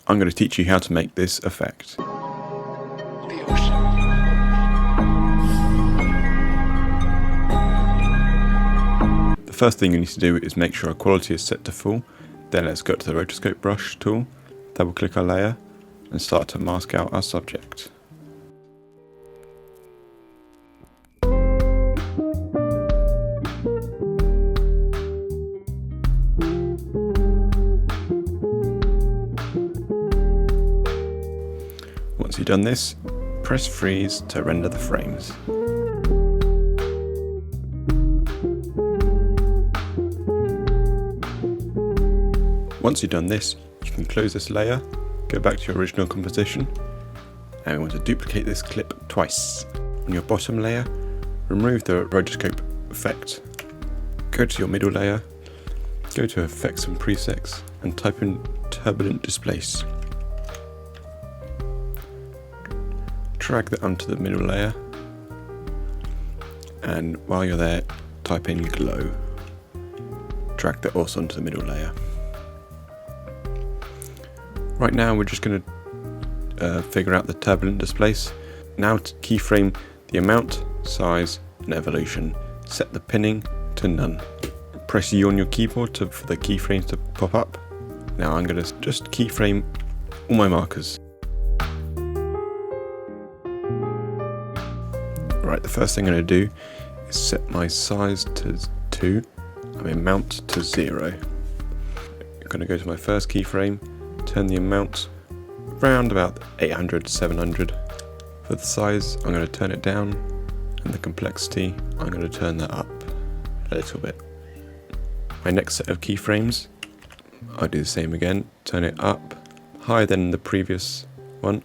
I'm going to teach you how to make this effect. The first thing you need to do is make sure our quality is set to full. Then let's go to the rotoscope brush tool, double click our layer and start to mask out our subject. Once you've done this, press freeze to render the frames. Once you've done this, you can close this layer, go back to your original composition, and we want to duplicate this clip twice. On your bottom layer, remove the rotoscope effect, go to your middle layer, go to Effects and Presets, and type in Turbulent Displace. Drag that onto the middle layer, and while you're there, type in Glow. Drag that also onto the middle layer. Right now we're just going to figure out the turbulent displace. Now to keyframe the amount, size and evolution. Set the pinning to none. Press U on your keyboard for the keyframes to pop up. Now I'm going to just keyframe all my markers. Right, the first thing I'm going to do is set my size to 2 and my amount to 0. I'm going to go to my first keyframe, turn the amount around about 800 to 700. For the size, I'm going to turn it down, and the complexity, I'm going to turn that up a little bit. My next set of keyframes, I'll do the same again, turn it up, higher than the previous one,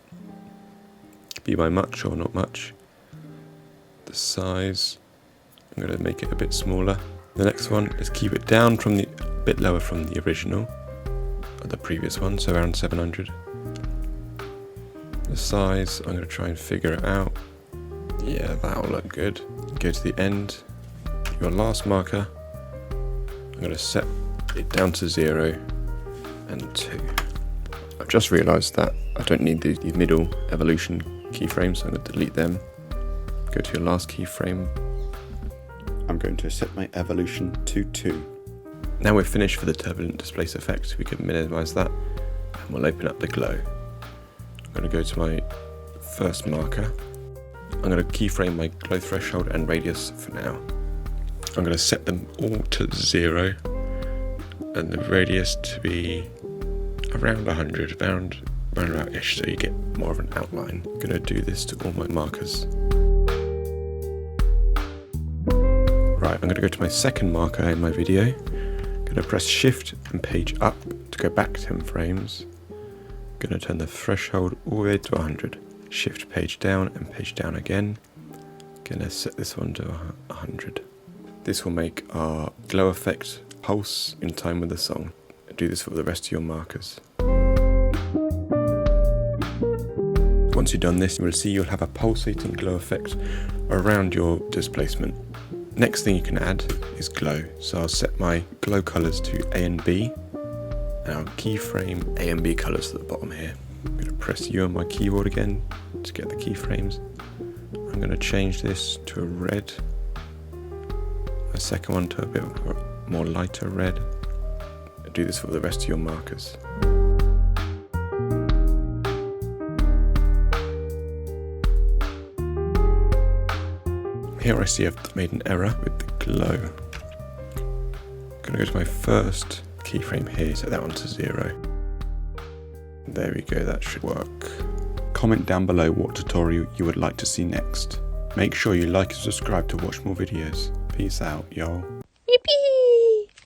be by much or not much. The size, I'm going to make it a bit smaller. The next one is keep it down from a bit lower from the original, or the previous one, so around 700. The size, I'm going to try and figure it out. Yeah, that'll look good. Go to the end, your last marker, I'm going to set it down to 0 and 2. I've just realised that I don't need the middle evolution keyframes, so I'm going to delete them. Go to your last keyframe. I'm going to set my evolution to 2. Now we're finished for the turbulent displace effect. We can minimize that and we'll open up the glow. I'm going to go to my first marker. I'm going to keyframe my glow threshold and radius for now. I'm going to set them all to 0 and the radius to be around 100, around about-ish, so you get more of an outline. I'm going to do this to all my markers. Right, I'm going to go to my second marker in my video. I'm going to press Shift and page up to go back 10 frames. I'm going to turn the threshold all the way to 100. Shift page down and page down again. I'm going to set this one to 100. This will make our glow effect pulse in time with the song. Do this for the rest of your markers. Once you've done this, you will see you'll have a pulsating glow effect around your displacement. Next thing you can add is glow. So I'll set my glow colors to A and B, and I'll keyframe A and B colors at the bottom here. I'm going to press U on my keyboard again to get the keyframes. I'm going to change this to a red, a second one to a bit more lighter red. Do this for the rest of your markers. Here I see I've made an error with the glow. I'm going to go to my first keyframe here, set that one to 0. There we go, that should work. Comment down below what tutorial you would like to see next. Make sure you like and subscribe to watch more videos. Peace out, y'all. Yippee!